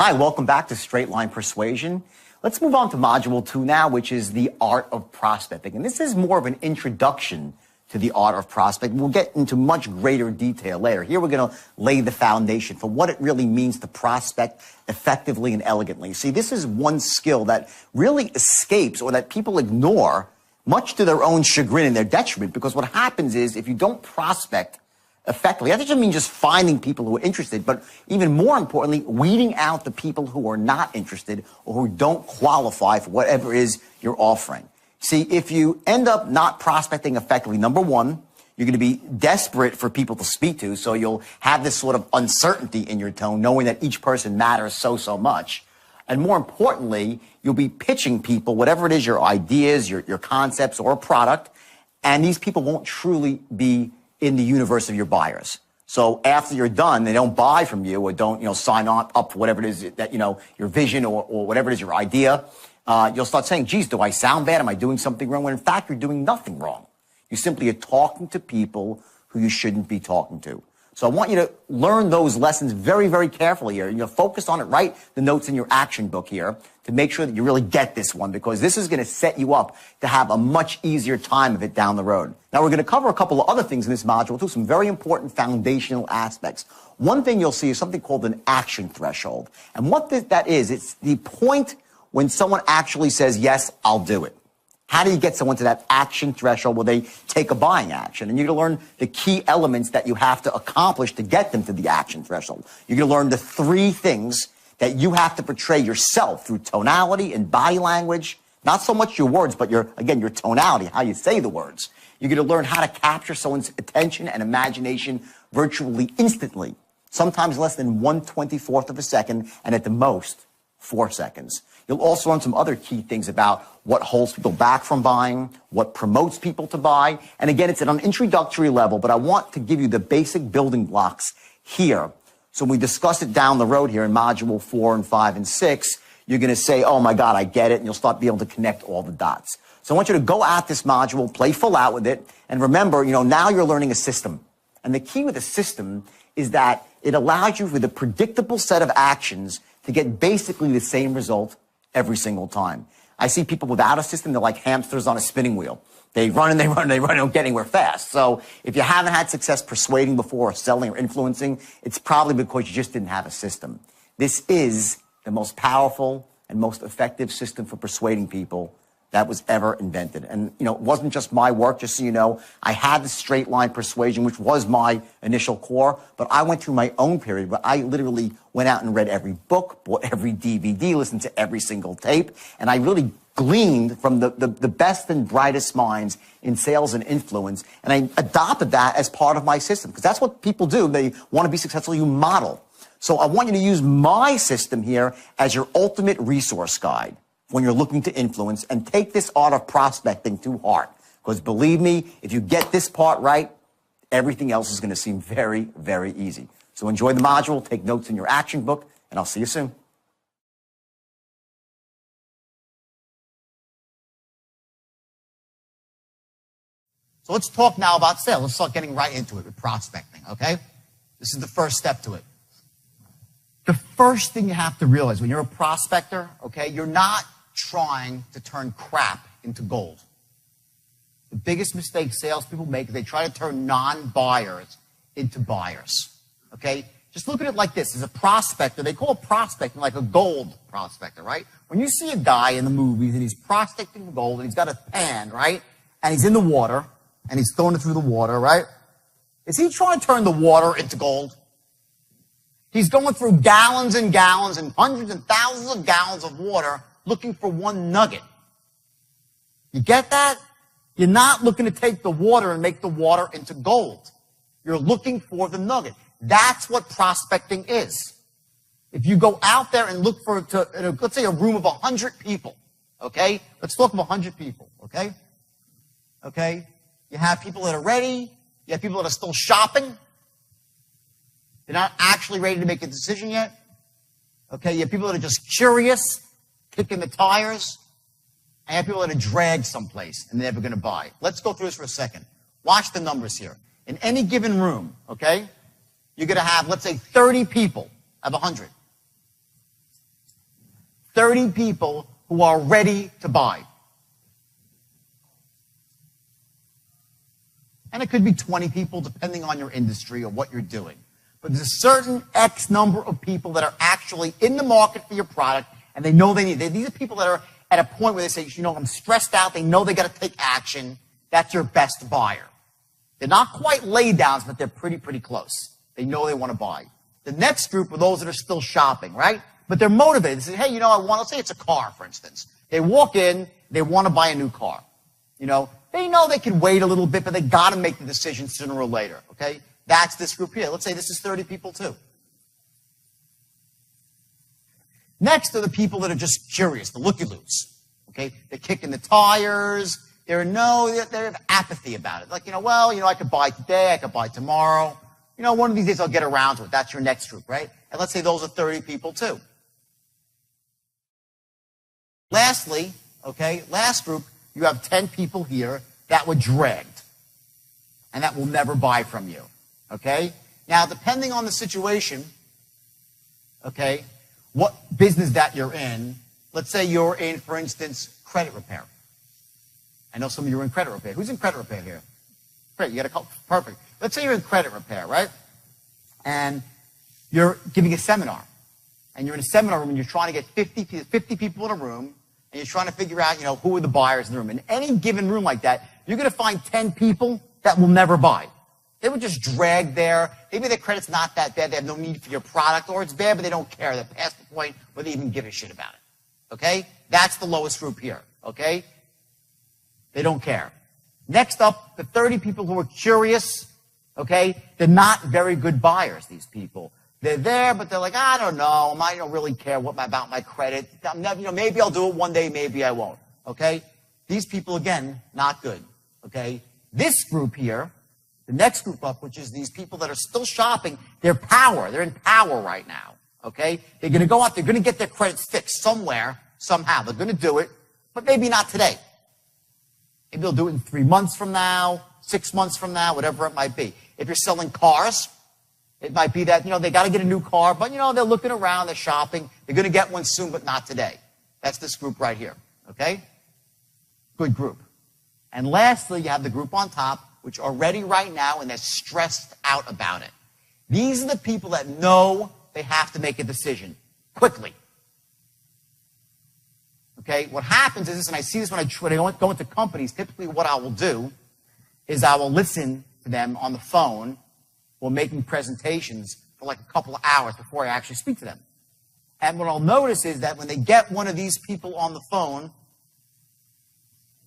Hi, welcome back to Straight Line Persuasion. Let's move on to Module 2 now, which is the art of prospecting. And this is more of an introduction to the art of prospecting. We'll get into much greater detail later. Here we're going to lay the foundation for what it really means to prospect effectively and elegantly. See, this is one skill that really escapes or that people ignore, much to their own chagrin and their detriment, because what happens is if you don't prospect effectively, that doesn't mean just finding people who are interested, but even more importantly, weeding out the people who are not interested or who don't qualify for whatever it is you're offering. See, if you end up not prospecting effectively, number one, you're going to be desperate for people to speak to, so you'll have this sort of uncertainty in your tone, knowing that each person matters so much. And more importantly, you'll be pitching people, whatever it is, your ideas, your concepts, or a product, and these people won't truly be in the universe of your buyers. So after you're done, they don't buy from you or don't, sign up for whatever it is that, your vision or whatever it is, your idea. You'll start saying, geez, do I sound bad? Am I doing something wrong? When in fact, you're doing nothing wrong. You simply are talking to people who you shouldn't be talking to. So I want you to learn those lessons very carefully here. Focus on it. Write the notes in your action book here to make sure that you really get this one, because this is going to set you up to have a much easier time of it down the road. Now, we're going to cover a couple of other things in this module, too, some very important foundational aspects. One thing you'll see is something called an action threshold. And what that is, it's the point when someone actually says, yes, I'll do it. How do you get someone to that action threshold where they take a buying action? And you're going to learn the key elements that you have to accomplish to get them to the action threshold. You're going to learn the three things that you have to portray yourself through tonality and body language. Not so much your words, but your tonality, how you say the words. You're going to learn how to capture someone's attention and imagination virtually instantly. Sometimes less than 1/24 of a second, and at the most, 4 seconds. You'll also learn some other key things about what holds people back from buying, what promotes people to buy. And again, it's at an introductory level, but I want to give you the basic building blocks here. So when we discuss it down the road here in Module 4 and 5 and 6, you're going to say, oh my God, I get it. And you'll start being able to connect all the dots. So I want you to go at this module, play full out with it. And remember, now you're learning a system. And the key with a system is that it allows you with a predictable set of actions to get basically the same result every single time. I see people without a system, they're like hamsters on a spinning wheel. They run and they run and they run and don't get anywhere fast. So if you haven't had success persuading before or selling or influencing, it's probably because you just didn't have a system. This is the most powerful and most effective system for persuading people that was ever invented. And, it wasn't just my work, just so you know. I had the straight line persuasion, which was my initial core, but I went through my own period where I literally went out and read every book, bought every DVD, listened to every single tape, and I really gleaned from the best and brightest minds in sales and influence, and I adopted that as part of my system, because that's what people do. They want to be successful, you model. So I want you to use my system here as your ultimate resource guide when you're looking to influence, and take this art of prospecting to heart. Because believe me, if you get this part right, everything else is going to seem very easy. So enjoy the module, take notes in your action book, and I'll see you soon. So let's talk now about sales. Let's start getting right into it with prospecting, okay? This is the first step to it. The first thing you have to realize when you're a prospector, okay, you're not trying to turn crap into gold. The biggest mistake salespeople make is they try to turn non-buyers into buyers, okay? Just look at it like this. As a prospector, they call prospecting like a gold prospector, right? When you see a guy in the movies and he's prospecting for gold and he's got a pan, right? And he's in the water and he's throwing it through the water, right? Is he trying to turn the water into gold? He's going through gallons and gallons and hundreds and thousands of gallons of water looking for one nugget. You get that? You're not looking to take the water and make the water into gold. You're looking for the nugget. That's what prospecting is. If you go out there and look for, let's say a room of 100 people, okay? Let's talk of 100 people, okay? Okay? You have people that are ready. You have people that are still shopping. They're not actually ready to make a decision yet. Okay, you have people that are just curious, kicking the tires. And you have people that are dragged someplace and they're never going to buy. Let's go through this for a second. Watch the numbers here. In any given room, okay, you're going to have, let's say, 30 people of 100. 30 people who are ready to buy. And it could be 20 people depending on your industry or what you're doing. But there's a certain X number of people that are actually in the market for your product, and they know they need it. These are people that are at a point where they say, you know, I'm stressed out. They know they got to take action. That's your best buyer. They're not quite lay downs, but they're pretty close. They know they want to buy. The next group are those that are still shopping, right? But they're motivated. They say, hey, you know, let's say it's a car, for instance. They walk in, they want to buy a new car. You know they can wait a little bit, but they got to make the decision sooner or later, okay? That's this group here. Let's say this is 30 people too. Next are the people that are just curious, the looky-loos, okay? They're kicking the tires. They have apathy about it. Like, I could buy today, I could buy tomorrow. One of these days I'll get around to it. That's your next group, right? And let's say those are 30 people too. Lastly, okay, last group, you have 10 people here that were dragged and that will never buy from you, okay? Now, depending on the situation, okay, what business that you're in, let's say you're in, for instance, credit repair. I know some of you are in credit repair. Who's in credit repair here? Great, you got a couple. Perfect. Let's say you're in credit repair, right? And you're giving a seminar. And you're in a seminar room and you're trying to get 50 people in a room, and you're trying to figure out, who are the buyers in the room. In any given room like that, you're going to find 10 people that will never buy. They were just dragged there. Maybe their credit's not that bad. They have no need for your product, or it's bad, but they don't care. They're past the point where they even give a shit about it. Okay? That's the lowest group here. Okay? They don't care. Next up, the 30 people who are curious. Okay? They're not very good buyers, these people. They're there, but they're like, I don't know. I don't really care about my credit. Maybe I'll do it one day, maybe I won't. Okay? These people, again, not good. Okay? This group here, the next group up, which is these people that are still shopping, they're in power right now. Okay? They're going to go out, they're going to get their credit fixed somewhere, somehow. They're going to do it, but maybe not today. Maybe they'll do it in 3 months from now, 6 months from now, whatever it might be. If you're selling cars, it might be that, they got to get a new car, but, they're looking around, they're shopping. They're going to get one soon, but not today. That's this group right here, okay? Good group. And lastly, you have the group on top, which are ready right now, and they're stressed out about it. These are the people that know they have to make a decision quickly. Okay? What happens is this, and I see this when I go into companies, typically what I will do is I will listen to them on the phone or making presentations for like a couple of hours before I actually speak to them. And what I'll notice is that when they get one of these people on the phone,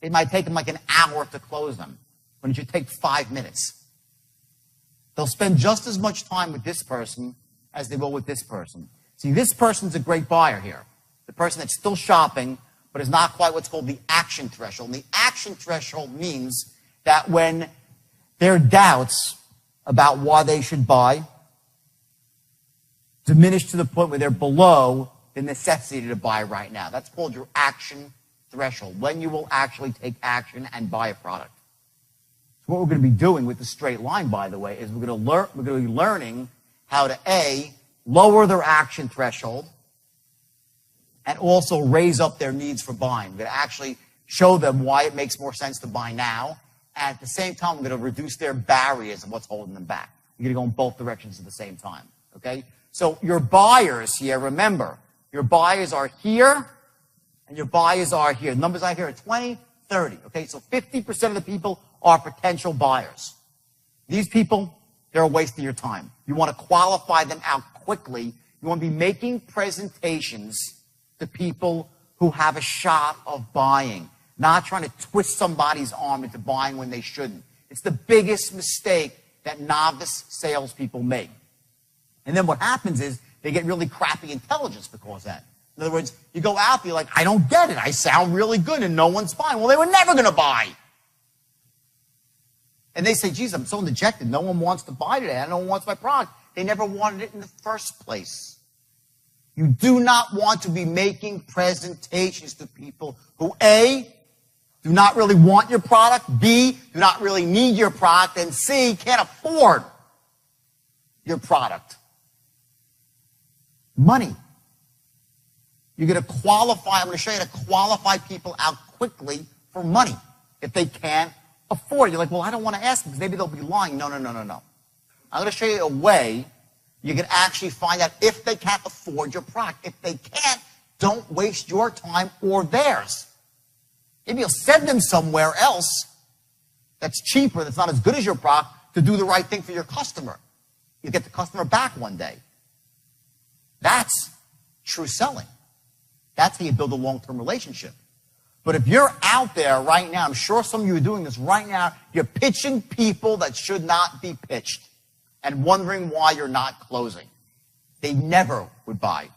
it might take them like an hour to close them, when it should take 5 minutes. They'll spend just as much time with this person as they will with this person. See, this person's a great buyer here. The person that's still shopping, but is not quite what's called the action threshold. And the action threshold means that when their doubts about why they should buy diminish to the point where they're below the necessity to buy right now. That's called your action threshold, when you will actually take action and buy a product. So what we're going to be doing with the straight line, by the way, is we're going to be learning how to, A, lower their action threshold, and also raise up their needs for buying. We're going to actually show them why it makes more sense to buy now, and at the same time, we're going to reduce their barriers of what's holding them back. We're going to go in both directions at the same time, okay? So your buyers here, remember, your buyers are here, and your buyers are here. The numbers I hear are 20, 30, okay? So 50% of the people are potential buyers. These people, they're a waste of your time. You want to qualify them out quickly. You want to be making presentations to people who have a shot of buying, not trying to twist somebody's arm into buying when they shouldn't. It's the biggest mistake that novice salespeople make. And then what happens is they get really crappy intelligence because of that. In other words, you go out there, you're like, I don't get it. I sound really good and no one's buying. Well, they were never going to buy. And they say, geez, I'm so dejected. No one wants to buy today. No one wants my product. They never wanted it in the first place. You do not want to be making presentations to people who, A, do not really want your product, B, do not really need your product, and C, can't afford your product. Money. You're going to qualify. I'm going to show you how to qualify people out quickly for money if they can't afford it. You're like, well, I don't want to ask them because maybe they'll be lying. No. I'm going to show you a way you can actually find out if they can't afford your product. If they can't, don't waste your time or theirs. Maybe you'll send them somewhere else that's cheaper, that's not as good as your product, to do the right thing for your customer. You get the customer back one day. That's true selling. That's how you build a long-term relationship. But if you're out there right now, I'm sure some of you are doing this right now, you're pitching people that should not be pitched and wondering why you're not closing. They never would buy.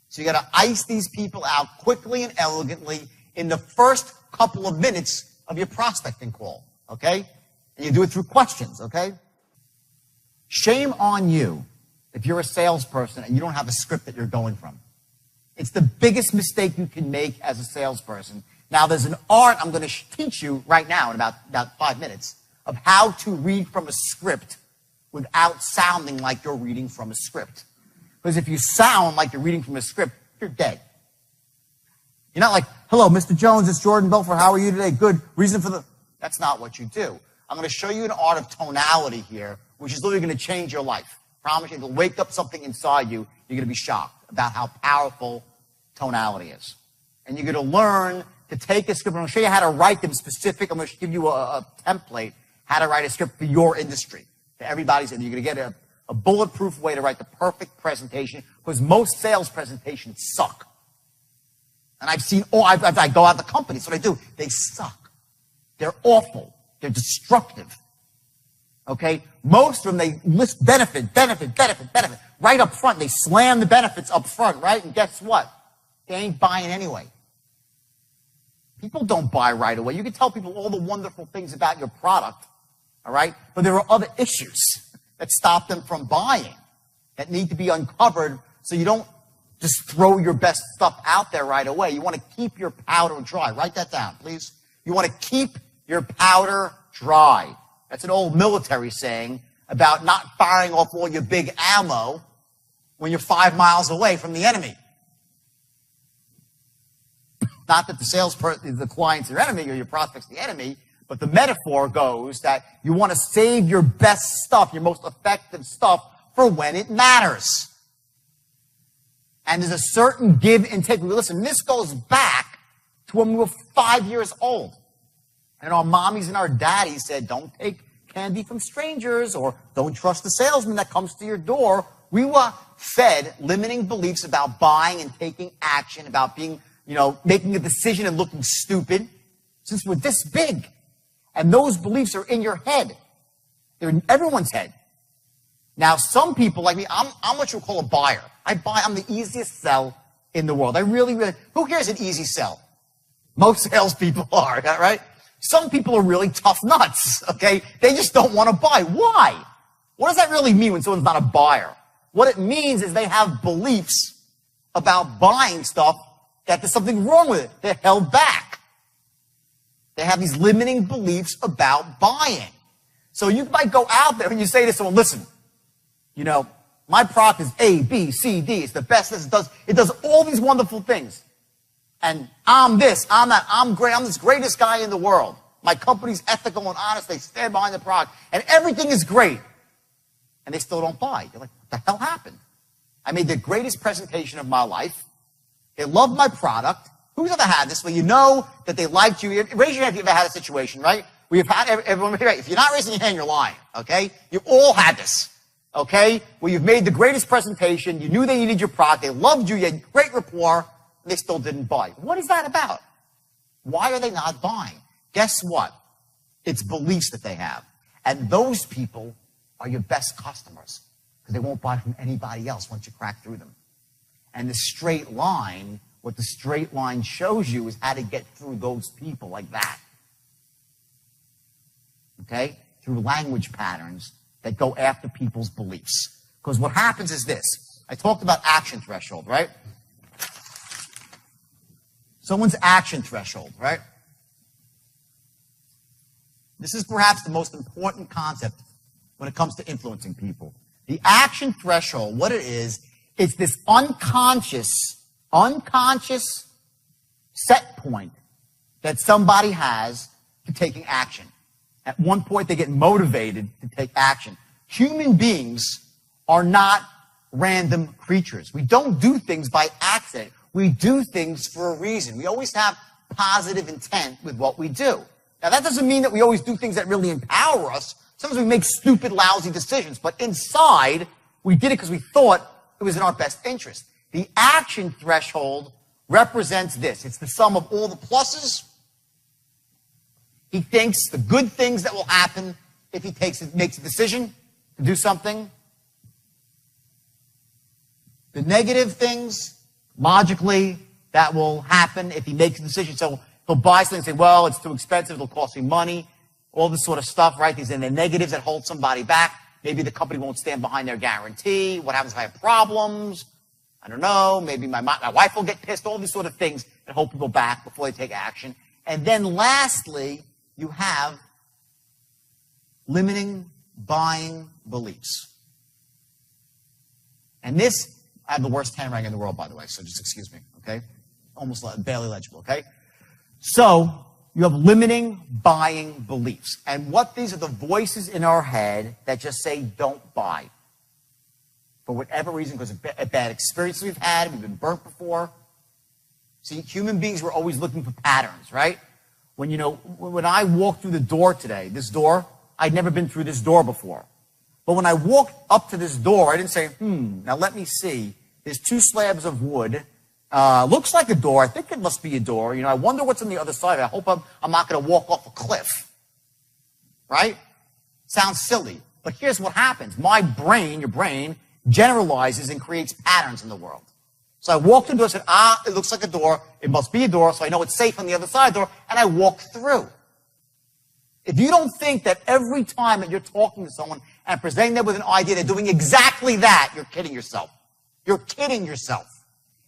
So you got to ice these people out quickly and elegantly in the first couple of minutes of your prospecting call, okay? And you do it through questions, okay? Shame on you if you're a salesperson and you don't have a script that you're going from. It's the biggest mistake you can make as a salesperson. Now, there's an art I'm going to teach you right now in about 5 minutes of how to read from a script without sounding like you're reading from a script. Because if you sound like you're reading from a script, you're dead. You're not like, hello, Mr. Jones, it's Jordan Belfort. How are you today? Good. Reason for the... That's not what you do. I'm going to show you an art of tonality here, which is literally going to change your life. Promise you, it'll wake up something inside you. You're going to be shocked about how powerful tonality is. And you're going to learn to take a script. I'm going to show you how to write them specific. I'm going to give you a template, how to write a script for your industry, for everybody's. And you're going to get a bulletproof way to write the perfect presentation, because most sales presentations suck. And I've seen, I go out to companies, what I do, they suck. They're awful. They're destructive. Okay? Most of them, they list benefit. Right up front, they slam the benefits up front, right? And guess what? They ain't buying anyway. People don't buy right away. You can tell people all the wonderful things about your product, all right? But there are other issues that stop them from buying that need to be uncovered, so you don't just throw your best stuff out there right away. You want to keep your powder dry. Write that down, please. You want to keep your powder dry. That's an old military saying about not firing off all your big ammo when you're 5 miles away from the enemy. Not that the salesperson, the client's your enemy or your prospect's the enemy, but the metaphor goes that you want to save your best stuff, your most effective stuff, for when it matters. And there's a certain give and take. Listen, this goes back to when we were 5 years old. And our mommies and our daddies said, don't take candy from strangers, or don't trust the salesman that comes to your door. We were fed limiting beliefs about buying and taking action, about being, making a decision and looking stupid since we're this big. And those beliefs are in your head. They're in everyone's head. Now, some people like me, I'm what you call a buyer. I'm the easiest sell in the world. I really, who cares an easy sell? Most salespeople are, right? Some people are really tough nuts, okay? They just don't want to buy. Why? What does that really mean when someone's not a buyer? What it means is they have beliefs about buying stuff that there's something wrong with it. They're held back. They have these limiting beliefs about buying. So you might go out there and you say to someone, listen, my product is A, B, C, D. It's the best. It does all these wonderful things. And I'm this, I'm that, I'm great. I'm this greatest guy in the world. My company's ethical and honest. They stand behind the product. And everything is great. And they still don't buy. You're like, what the hell happened? I made the greatest presentation of my life. They loved my product. Who's ever had this where you know that they liked you? Raise your hand if you've ever had a situation, right? Where you've had everyone, right? If you're not raising your hand, you're lying, okay? You've all had this, okay? Where you've made the greatest presentation. You knew they needed your product. They loved you. You had great rapport. And they still didn't buy. What is that about? Why are they not buying? Guess what? It's beliefs that they have. And those people are your best customers because they won't buy from anybody else once you crack through them. And the straight line, what the straight line shows you is how to get through those people like that. Okay? Through language patterns that go after people's beliefs. Because what happens is this. I talked about action threshold, right? Someone's action threshold, right? This is perhaps the most important concept when it comes to influencing people. The action threshold, what it is, it's this unconscious unconscious set point that somebody has to taking action. At one point, they get motivated to take action. Human beings are not random creatures. We don't do things by accident. We do things for a reason. We always have positive intent with what we do. Now, that doesn't mean that we always do things that really empower us. Sometimes we make stupid, lousy decisions. But inside, we did it because we thought it was in our best interest. The action threshold represents this. It's the sum of all the pluses. He thinks the good things that will happen if he makes a decision to do something. The negative things, logically, that will happen if he makes a decision. So he'll buy something and say, well, it's too expensive, it'll cost me money, all this sort of stuff, right? These are the negatives that hold somebody back. Maybe the company won't stand behind their guarantee. What happens if I have problems? I don't know. Maybe my wife will get pissed. All these sort of things that hold people back before they take action. And then lastly, you have limiting buying beliefs. And this, I have the worst handwriting in the world, by the way, so just excuse me, okay? Almost barely legible, okay? So, you have limiting buying beliefs. And what these are the voices in our head that just say, don't buy. For whatever reason, because of bad experiences we've had, we've been burnt before. See, human beings were always looking for patterns, right? When I walked through the door today, this door, I'd never been through this door before. But when I walked up to this door, I didn't say, now let me see. There's 2 slabs of wood. Looks like a door. I think it must be a door. I wonder what's on the other side. I hope I'm not going to walk off a cliff. Right? Sounds silly. But here's what happens. My brain, your brain, generalizes and creates patterns in the world. So I walked into it and said, it looks like a door. It must be a door, so I know it's safe on the other side of the door, and I walked through. If you don't think that every time that you're talking to someone and presenting them with an idea, they're doing exactly that, you're kidding yourself. You're kidding yourself.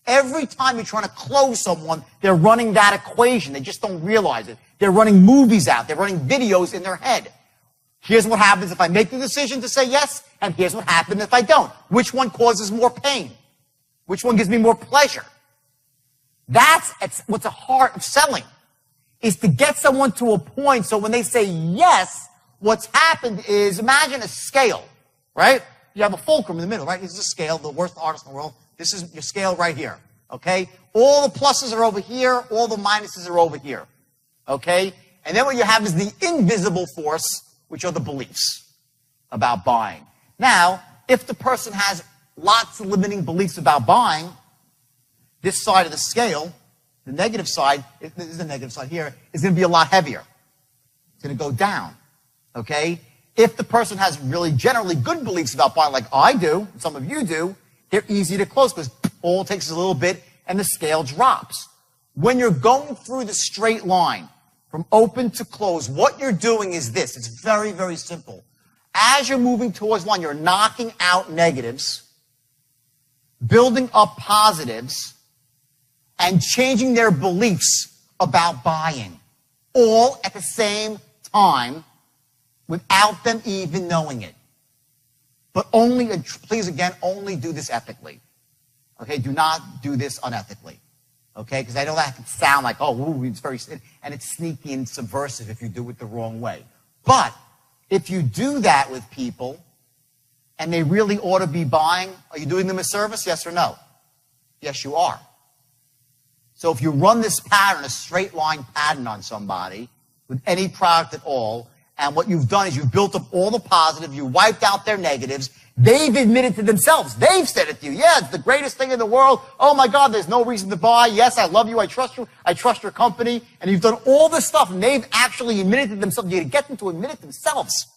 Every time you're trying to close someone, they're running that equation. They just don't realize it. They're running movies out. They're running videos in their head. Here's what happens if I make the decision to say yes, and here's what happens if I don't. Which one causes more pain? Which one gives me more pleasure? That's what's the heart of selling, is to get someone to a point so when they say yes, what's happened is, imagine a scale, right? You have a fulcrum in the middle, right? This is a scale, the worst artist in the world. This is your scale right here, okay? All the pluses are over here, all the minuses are over here, okay? And then what you have is the invisible force, which are the beliefs about buying. Now, if the person has lots of limiting beliefs about buying, this side of the scale, the negative side, this is the negative side here, is going to be a lot heavier. It's going to go down, okay? If the person has really generally good beliefs about buying, like I do, and some of you do, they're easy to close because all it takes is a little bit and the scale drops. When you're going through the straight line from open to close, what you're doing is this. It's very, very simple. As you're moving towards one, you're knocking out negatives, building up positives, and changing their beliefs about buying, all at the same time without them even knowing it. But only, please again, only do this ethically. Okay, do not do this unethically. Okay, because I know that can sound like, it's very, and it's sneaky and subversive if you do it the wrong way. But if you do that with people, and they really ought to be buying, are you doing them a service? Yes or no? Yes, you are. So if you run this pattern, a straight line pattern on somebody with any product at all, and what you've done is you've built up all the positive, you wiped out their negatives, they've admitted to themselves, they've said it to you, yeah, it's the greatest thing in the world, oh my God, there's no reason to buy, yes, I love you, I trust your company, and you've done all this stuff, and they've actually admitted to themselves, you get them to admit it themselves.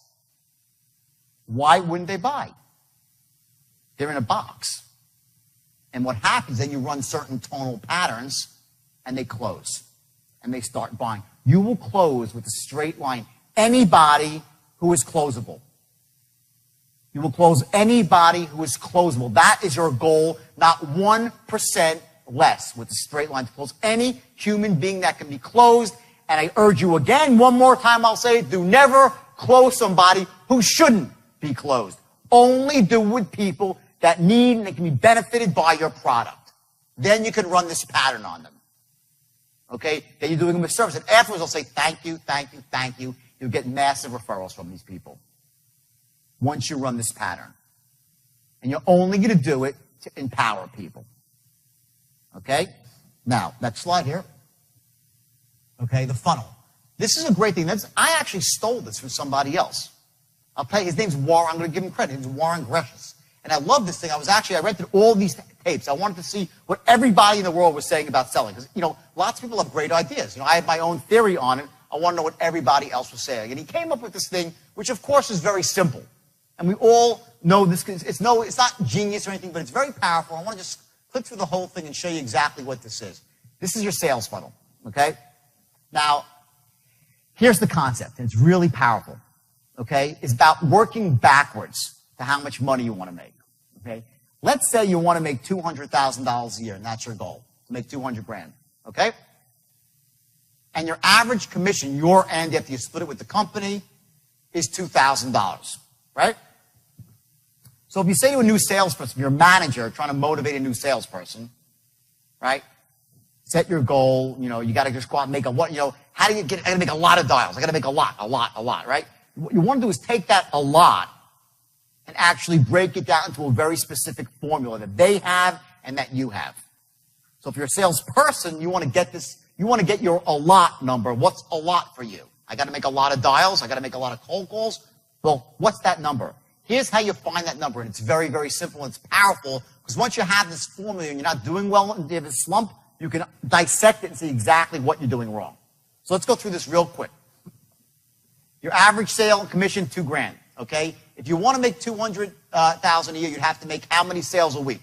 Why wouldn't they buy? They're in a box. And what happens, then you run certain tonal patterns, and they close, and they start buying. You will close with a straight line anybody who is closable. You will close anybody who is closable. That is your goal, not 1% less with a straight line to close any human being that can be closed. And I urge you again, one more time I'll say it, do never close somebody who shouldn't be closed. Only do with people that need and that can be benefited by your product. then you can run this pattern on them. Okay? Then you're doing them a service. And afterwards, they'll say, thank you, thank you, thank you. You'll get massive referrals from these people once you run this pattern. And you're only going to do it to empower people. Okay? Now, next slide here. Okay, the funnel. This is a great thing. I actually stole this from somebody else. I'll tell you, his name's Warren. I'm going to give him credit. His name's Warren Gresham. And I love this thing. I rented all these tapes. I wanted to see what everybody in the world was saying about selling. Because, lots of people have great ideas. I had my own theory on it. I want to know what everybody else was saying. And he came up with this thing, which of course is very simple. And we all know this. It's not genius or anything, but it's very powerful. I want to just click through the whole thing and show you exactly what this is. This is your sales funnel, okay? Now, here's the concept, and it's really powerful, okay? It's about working backwards to how much money you want to make, okay? Let's say you want to make $200,000 a year, and that's your goal, to make 200 grand, okay? And your average commission, your end, after you split it with the company, is $2,000, right? So if you say to a new salesperson, you're a manager trying to motivate a new salesperson, right? Set your goal, you got to just go out and make how do you get, I got to make a lot of dials. I got to make a lot, right? What you want to do is take that a lot and actually break it down into a very specific formula that they have and that you have. So if you're a salesperson, you want to get your a lot number. What's a lot for you? I got to make a lot of dials. I got to make a lot of cold calls. Well, what's that number? Here's how you find that number, and it's very, very simple, and it's powerful, because once you have this formula and you're not doing well and you have a slump, you can dissect it and see exactly what you're doing wrong. So let's go through this real quick. Your average sale commission, $2,000, okay? If you want to make $200,000 a year, you'd have to make how many sales a week?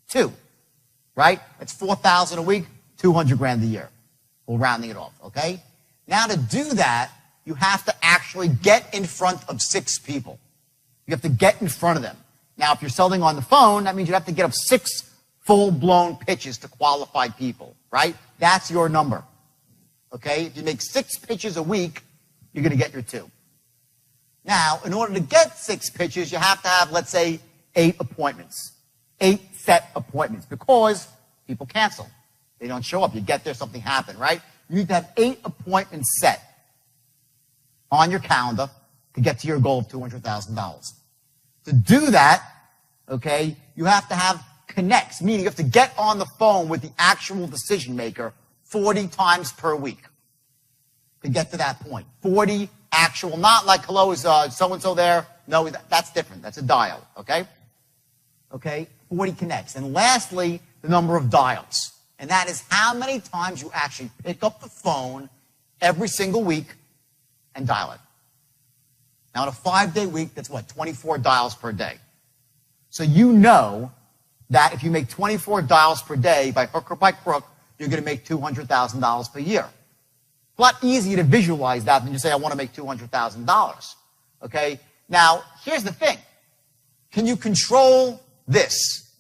2, right? That's 4,000 a week, 200 grand a year. We're rounding it off, okay? Now to do that, you have to actually get in front of 6 people. You have to get in front of them. Now, if you're selling on the phone, that means you have to get up 6 full-blown pitches to qualified people, right? That's your number, okay? If you make 6 pitches a week, you're going to get your 2. Now, in order to get 6 pitches, you have to have, let's say, 8 appointments, 8 set appointments, because people cancel. They don't show up. You get there, something happened, right? You need to have 8 appointments set on your calendar to get to your goal of $200,000. To do that, okay, you have to have connects, meaning you have to get on the phone with the actual decision maker 40 times per week to get to that point. 40 actual, not like, hello, is so-and-so there? No, that's different. That's a dial, okay? Okay, 40 connects. And lastly, the number of dials. And that is how many times you actually pick up the phone every single week and dial it. Now, in a 5-day week, that's what, 24 dials per day. So you know that if you make 24 dials per day, by hook or by crook, you're going to make $200,000 per year. It's a lot easier to visualize that than you say, I want to make $200,000. Okay? Now, here's the thing. Can you control this?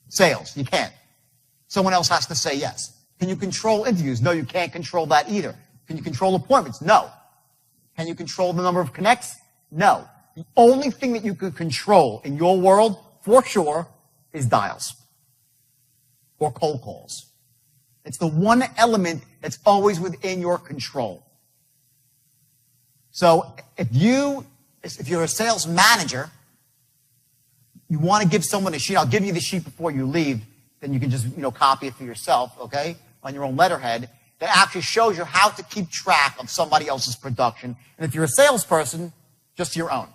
Sales. You can't. Someone else has to say yes. Can you control interviews? No, you can't control that either. Can you control appointments? No. Can you control the number of connects? No. The only thing that you could control in your world, for sure, is dials or cold calls. It's the one element that's always within your control. So if you're a sales manager, you want to give someone a sheet. I'll give you the sheet before you leave. Then you can just, copy it for yourself, okay, on your own letterhead. That actually shows you how to keep track of somebody else's production. And if you're a salesperson, just your own.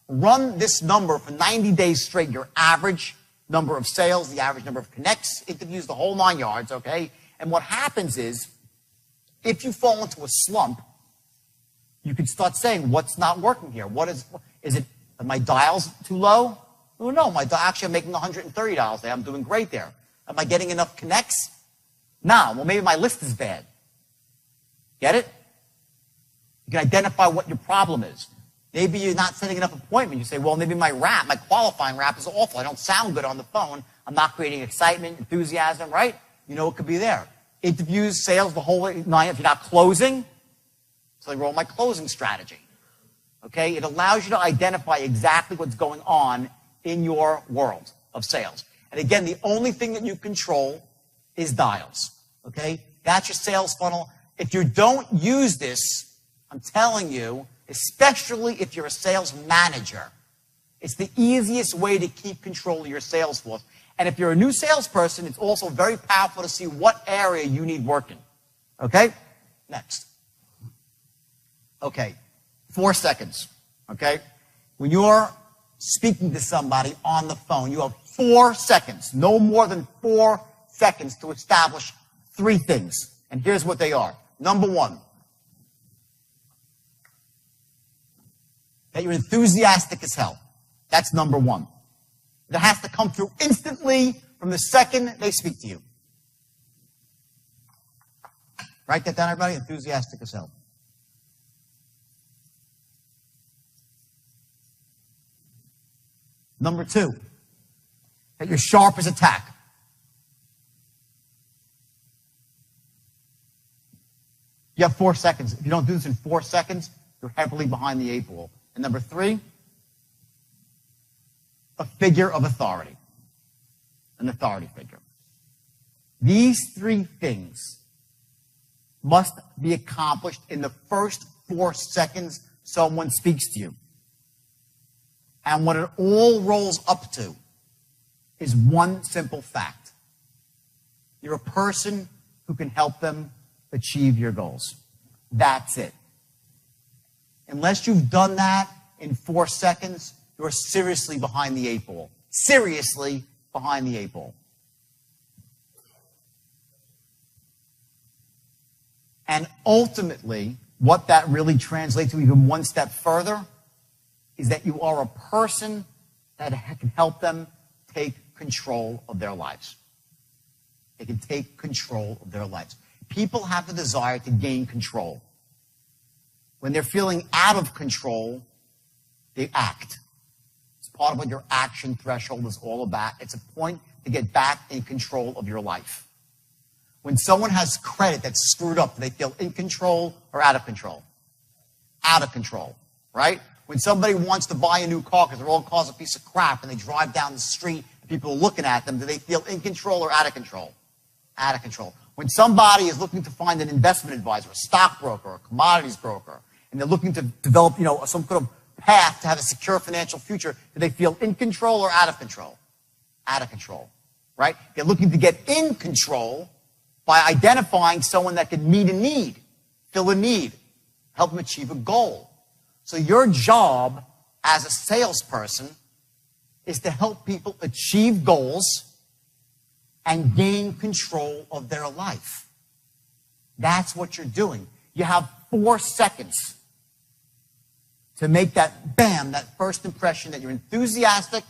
Run this number for 90 days straight, your average number of sales, the average number of connects, interviews, the whole 9 yards, okay? And what happens is, if you fall into a slump, you can start saying, what's not working here? Is it, are my dials too low? Oh, no, actually I'm making $130 a day. I'm doing great there. Am I getting enough connects? No, well, maybe my list is bad. Get it? You can identify what your problem is. Maybe you're not setting enough appointments. You say, well, maybe my qualifying rap is awful. I don't sound good on the phone. I'm not creating excitement, enthusiasm, right? It could be there. Interviews, sales, the whole nine. If you're not closing, so I roll my closing strategy. Okay? It allows you to identify exactly what's going on in your world of sales. And again, the only thing that you control is dials, okay? That's your sales funnel. If you don't use this, I'm telling you, especially if you're a sales manager, it's the easiest way to keep control of your sales force. And if you're a new salesperson, it's also very powerful to see what area you need working. Okay? Next. Okay. 4 seconds. Okay? When you're speaking to somebody on the phone, you have 4 seconds, no more than 4 seconds to establish 3 things. And here's what they are. Number 1, that you're enthusiastic as hell. That's number 1. That has to come through instantly from the second they speak to you. Write that down, everybody. Enthusiastic as hell. Number 2, that you're sharp as a tack. You have 4 seconds. If you don't do this in 4 seconds, you're heavily behind the 8 ball. And number 3, a figure of authority. An authority figure. These 3 things must be accomplished in the first 4 seconds someone speaks to you. And what it all rolls up to is one simple fact. You're a person who can help them achieve your goals. That's it. Unless you've done that in 4 seconds, you're seriously behind the 8 ball. Seriously behind the 8 ball. And ultimately, what that really translates to even one step further is that you are a person that can help them take control of their lives. They can take control of their lives. People have the desire to gain control. When they're feeling out of control, they act. It's part of what your action threshold is all about. It's a point to get back in control of your life. When someone has credit that's screwed up, do they feel in control or out of control? Out of control, right? When somebody wants to buy a new car because their old car's a piece of crap and they drive down the street and people are looking at them, do they feel in control or out of control? Out of control. When somebody is looking to find an investment advisor, a stockbroker, a commodities broker, and they're looking to develop, some kind of path to have a secure financial future, do they feel in control or out of control? Out of control, right? They're looking to get in control by identifying someone that can meet a need, fill a need, help them achieve a goal. So your job as a salesperson is to help people achieve goals and gain control of their life. That's what you're doing. You have 4 seconds to make that, bam, that first impression that you're enthusiastic,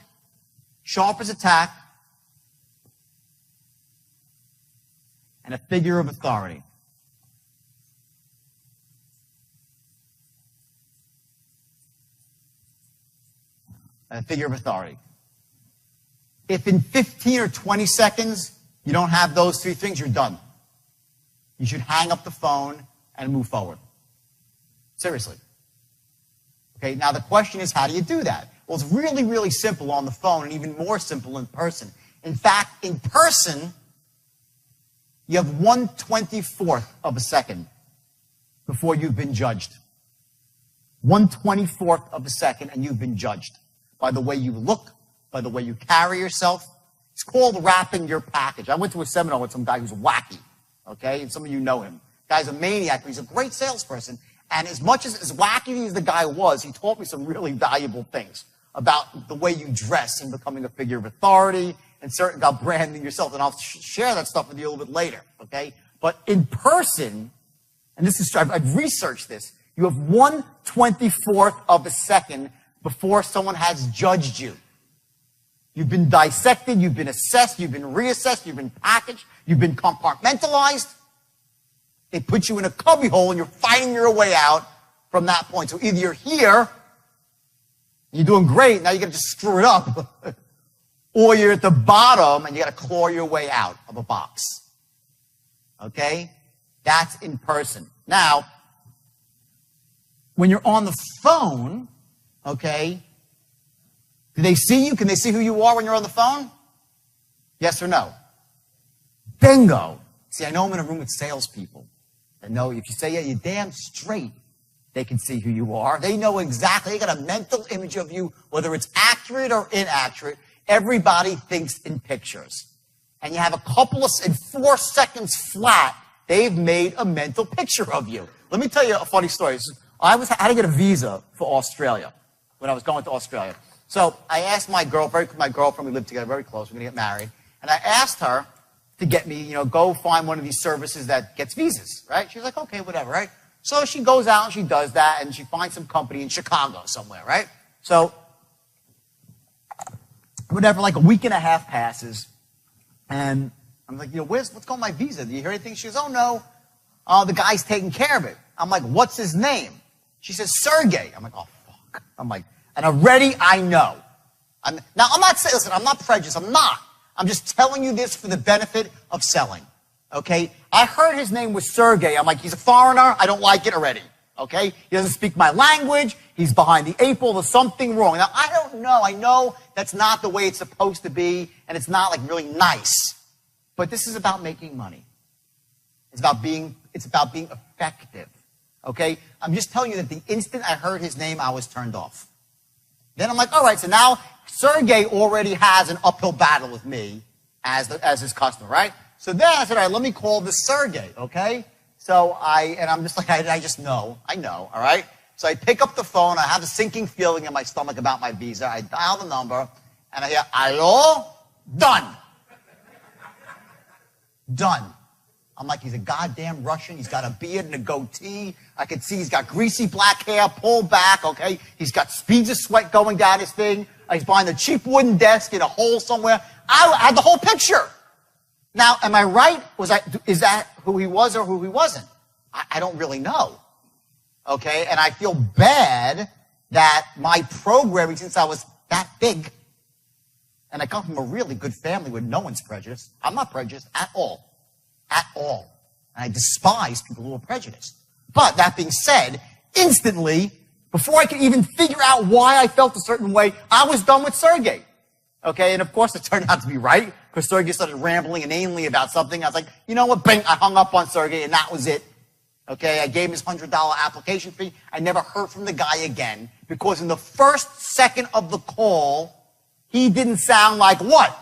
sharp as a tack, and a figure of authority. And a figure of authority. If in 15 or 20 seconds you don't have those 3 things, you're done. You should hang up the phone and move forward. Seriously. Okay, now the question is, how do you do that? Well, it's really, really simple on the phone and even more simple in person. In fact, in person, you have 1/24th of a second before you've been judged. 1/24th of a second and you've been judged by the way you look, by the way you carry yourself. It's called wrapping your package. I went to a seminar with some guy who's wacky, okay? And some of you know him. The guy's a maniac, but he's a great salesperson. And as much as wacky as the guy was, he taught me some really valuable things about the way you dress and becoming a figure of authority and certain about branding yourself. And I'll share that stuff with you a little bit later, okay? But in person, and this is, I've researched this, you have 1/24th of a second before someone has judged you. You've been dissected, you've been assessed, you've been reassessed, you've been packaged, you've been compartmentalized. They put you in a cubbyhole and you're fighting your way out from that point. So either you're here, you're doing great, now you gotta just screw it up, or you're at the bottom and you gotta claw your way out of a box. Okay? That's in person. Now, when you're on the phone, okay, do they see you? Can they see who you are when you're on the phone? Yes or no? Bingo. See, I know I'm in a room with salespeople. They know if you say, yeah, you're damn straight, they can see who you are. They know exactly. They got a mental image of you, whether it's accurate or inaccurate. Everybody thinks in pictures. And you have a couple of, in 4 seconds flat, they've made a mental picture of you. Let me tell you a funny story. I had to get a visa for Australia when I was going to Australia. So I asked my girlfriend, we lived together very close, we're going to get married, and I asked her to get me, go find one of these services that gets visas, right? She's like, okay, whatever, right? So she goes out and she does that, and she finds some company in Chicago somewhere, right? So, whatever, like a week and a half passes, and I'm like, what's going on my visa? Do you hear anything? She goes, oh, no, the guy's taking care of it. I'm like, what's his name? She says, Sergey. I'm like, oh, fuck. I'm like, and already I know. I'm not prejudiced. I'm not. I'm just telling you this for the benefit of selling. Okay? I heard his name was Sergey. I'm like, he's a foreigner. I don't like it already. Okay? He doesn't speak my language. He's behind the 8 ball. There's something wrong. Now, I don't know. I know that's not the way it's supposed to be, and it's not like really nice. But this is about making money. It's about being effective. Okay? I'm just telling you that the instant I heard his name, I was turned off. Then I'm like, all right, so now Sergey already has an uphill battle with me as his customer, right? So then I said, all right, let me call this Sergey, okay? So I'm just like, I just know. I know, all right? So I pick up the phone. I have a sinking feeling in my stomach about my visa. I dial the number, and I hear, hello? Done. Done. I'm like, he's a goddamn Russian. He's got a beard and a goatee. I can see he's got greasy black hair pulled back, okay? He's got speeds of sweat going down his thing. He's behind a cheap wooden desk in a hole somewhere. I had the whole picture. Now, am I right? Is that who he was or who he wasn't? I don't really know. Okay? And I feel bad that my programming, since I was that big, and I come from a really good family where no one's prejudiced. I'm not prejudiced at all. At all. And I despise people who are prejudiced. But that being said, instantly, before I could even figure out why I felt a certain way, I was done with Sergey. Okay, and of course it turned out to be right, because Sergey started rambling inanely about something. I was like, you know what, bing, I hung up on Sergey, and that was it. Okay, I gave him his $100 application fee. I never heard from the guy again, because in the first second of the call, he didn't sound like what?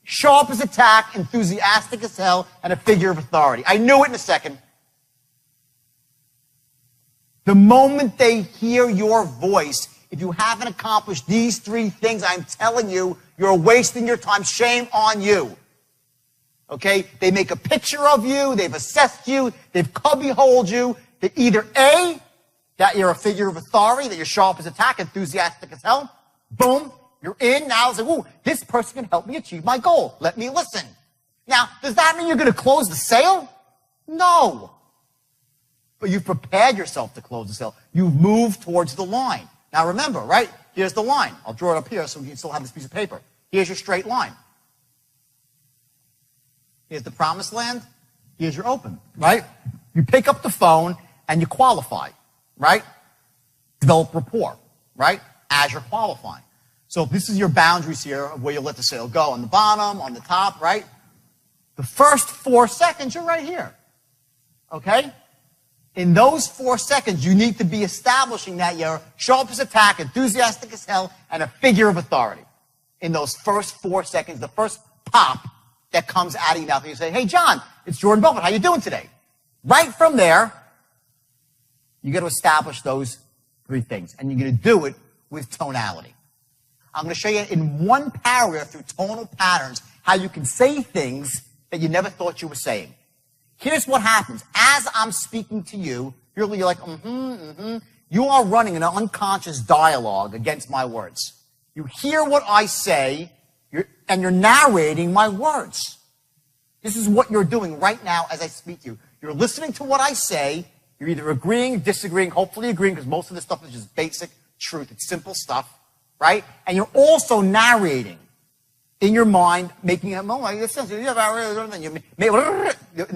Sharp as a tack, enthusiastic as hell, and a figure of authority. I knew it in a second. The moment they hear your voice, if you haven't accomplished these 3 things, I'm telling you, you're wasting your time. Shame on you. Okay? They make a picture of you. They've assessed you. They've cubbyholed you. That either A, that you're a figure of authority, that you're sharp as a tack, enthusiastic as hell. Boom. You're in. Now it's like, ooh, this person can help me achieve my goal. Let me listen. Now, does that mean you're going to close the sale? No. But you've prepared yourself to close the sale. You've moved towards the line. Now remember, right? Here's the line. I'll draw it up here so you can still have this piece of paper. Here's your straight line. Here's the promised land. Here's your open, right? You pick up the phone and you qualify, right? Develop rapport, right? As you're qualifying. So this is your boundaries here of where you let the sale go. On the bottom, on the top, right? The first 4 seconds, you're right here. Okay? In those 4 seconds, you need to be establishing that you're sharp as a tack, enthusiastic as hell, and a figure of authority. In those first 4 seconds, the first pop that comes out of your mouth, and you say, hey, John, it's Jordan Belfort. How you doing today? Right from there, you got to establish those 3 things. And you're going to do it with tonality. I'm going to show you in one paragraph through tonal patterns how you can say things that you never thought you were saying. Here's what happens. As I'm speaking to you, you're like, You are running an unconscious dialogue against my words. You hear what I say, and you're narrating my words. This is what you're doing right now as I speak to you. You're listening to what I say. You're either agreeing, disagreeing, hopefully agreeing, because most of this stuff is just basic truth. It's simple stuff, right? And you're also narrating in your mind, making a moment. And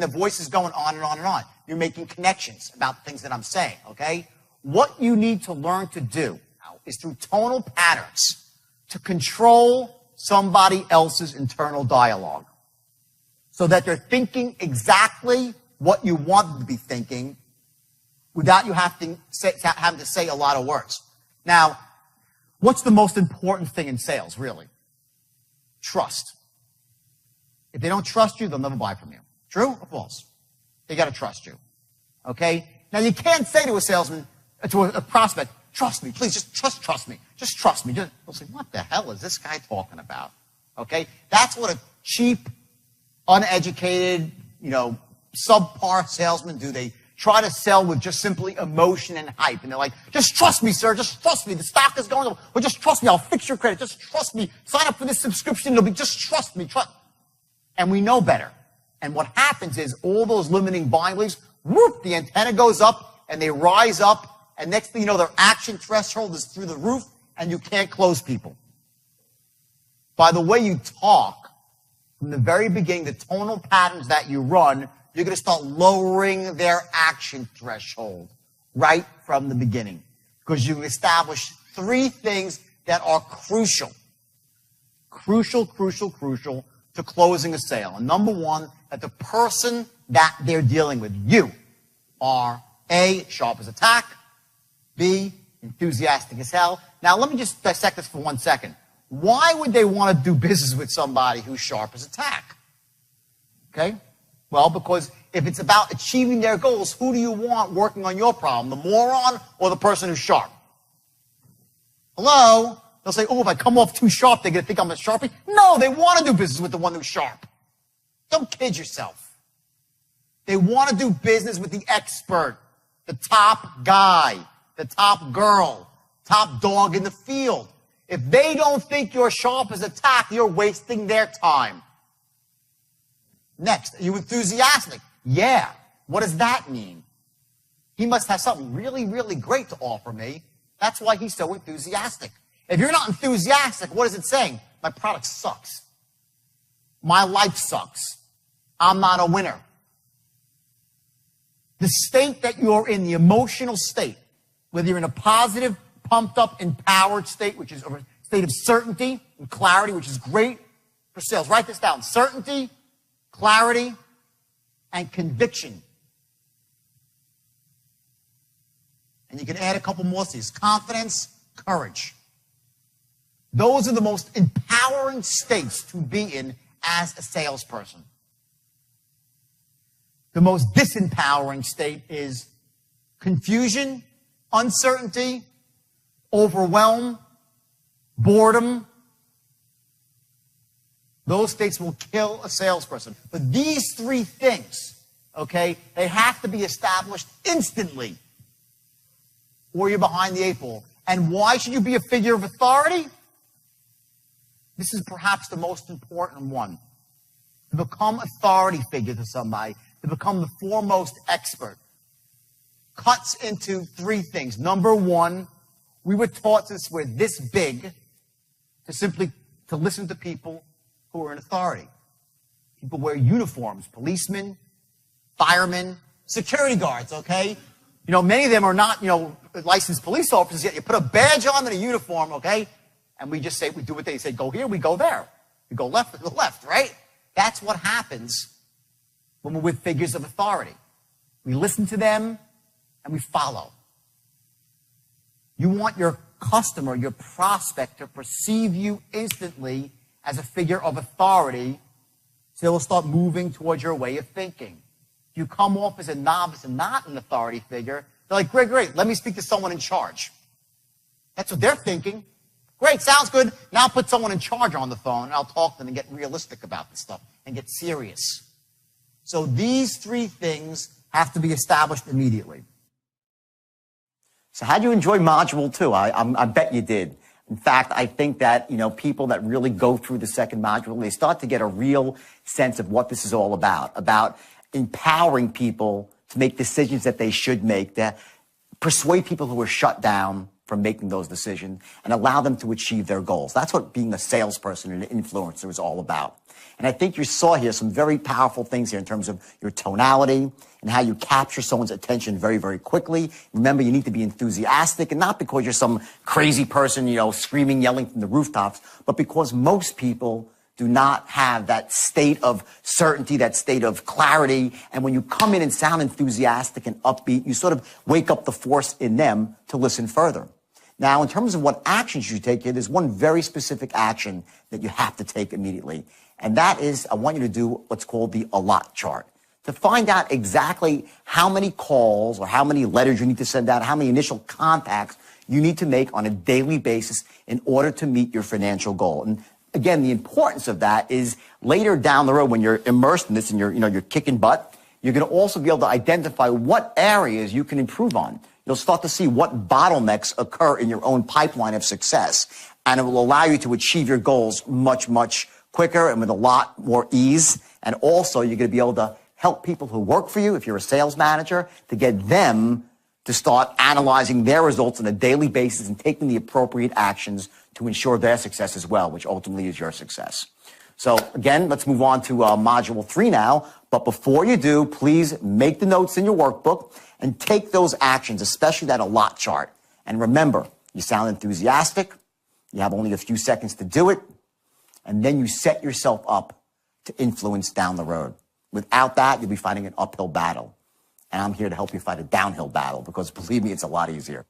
the voice is going on and on and on. You're making connections about things that I'm saying, okay? What you need to learn to do is through tonal patterns to control somebody else's internal dialogue. so that they're thinking exactly what you want them to be thinking without you having to say a lot of words. Now, what's the most important thing in sales, really? Trust. If they don't trust you, they'll never buy from you. True or false? They got to trust you. Okay? Now, you can't say to a salesman, to a prospect, trust me, please, just trust me. Just trust me. They'll say, what the hell is this guy talking about? Okay? That's what a cheap, uneducated, subpar salesmen do. They try to sell with just simply emotion and hype. And they're like, just trust me, sir. Just trust me. The stock is going up. Or just trust me. I'll fix your credit. Just trust me. Sign up for this subscription. It'll be just trust me. And we know better. And what happens is all those limiting buying beliefs, whoop, the antenna goes up and they rise up. And next thing you know, their action threshold is through the roof and you can't close people. By the way you talk, from the very beginning, the tonal patterns that you run, you're going to start lowering their action threshold right from the beginning. Because you've established three things that are crucial. Crucial to closing a sale. And number one, that the person that they're dealing with, you, are A, sharp as a tack, B, enthusiastic as hell. Now, let me just dissect this for 1 second. Why would they want to do business with somebody who's sharp as a tack? Okay? Well, because if it's about achieving their goals, who do you want working on your problem? The moron or the person who's sharp? Hello? They'll say, oh, if I come off too sharp, they're going to think I'm a sharpie. No, they want to do business with the one who's sharp. Don't kid yourself. They want to do business with the expert, the top guy, the top girl, top dog in the field. If they don't think you're sharp as a tack, you're wasting their time. Next, are you enthusiastic? Yeah. What does that mean? He must have something really, really great to offer me. That's why he's so enthusiastic. If you're not enthusiastic, what is it saying? My product sucks. My life sucks. I'm not a winner. The state that you're in, the emotional state, whether you're in a positive, pumped up, empowered state, which is a state of certainty and clarity, which is great for sales. Write this down. Certainty, clarity, and conviction. And you can add a couple more C's. Confidence, courage. Those are the most empowering states to be in as a salesperson. The most disempowering state is confusion, uncertainty, overwhelm, boredom. Those states will kill a salesperson. But these three things, okay, they have to be established instantly, or you're behind the eight ball. And why should you be a figure of authority? This is perhaps the most important one. To become authority figure to somebody, to become the foremost expert, cuts into three things. Number one, we were taught since we're this big to listen to people who are in authority. People wear uniforms, policemen, firemen, security guards, okay? Many of them are not, licensed police officers yet. You put a badge on and a uniform, okay? And we just say, we do what they say, go here, we go there. We go left, we go left, right? That's what happens when we're with figures of authority. We listen to them and we follow. You want your customer, your prospect, to perceive you instantly as a figure of authority, so they'll start moving towards your way of thinking. If you come off as a novice and not an authority figure, they're like, great, let me speak to someone in charge. That's what they're thinking. Great, sounds good. Now put someone in charge on the phone, and I'll talk to them and get realistic about this stuff and get serious. So these three things have to be established immediately. So how'd you enjoy Module 2? I bet you did. In fact, I think that, people that really go through the second module, they start to get a real sense of what this is all about empowering people to make decisions that they should make, to persuade people who are shut down from making those decisions and allow them to achieve their goals. That's what being a salesperson and an influencer is all about. And I think you saw here some very powerful things here in terms of your tonality and how you capture someone's attention very, very quickly. Remember, you need to be enthusiastic, and not because you're some crazy person, screaming, yelling from the rooftops, but because most people do not have that state of certainty, that state of clarity. And when you come in and sound enthusiastic and upbeat, you sort of wake up the force in them to listen further. Now, in terms of what actions you take here, there's one very specific action that you have to take immediately. And that is, I want you to do what's called the allot chart. To find out exactly how many calls or how many letters you need to send out, how many initial contacts you need to make on a daily basis in order to meet your financial goal. And again, the importance of that is later down the road when you're immersed in this and you're kicking butt, you're going to also be able to identify what areas you can improve on. You'll start to see what bottlenecks occur in your own pipeline of success, and it will allow you to achieve your goals much, much quicker and with a lot more ease. And also, you're going to be able to help people who work for you, if you're a sales manager, to get them to start analyzing their results on a daily basis and taking the appropriate actions to ensure their success as well, which ultimately is your success. So again, let's move on to module 3 now. But before you do, please make the notes in your workbook and take those actions, especially that allot chart. And remember, you sound enthusiastic. You have only a few seconds to do it. And then you set yourself up to influence down the road. Without that, you'll be fighting an uphill battle. And I'm here to help you fight a downhill battle because believe me, it's a lot easier.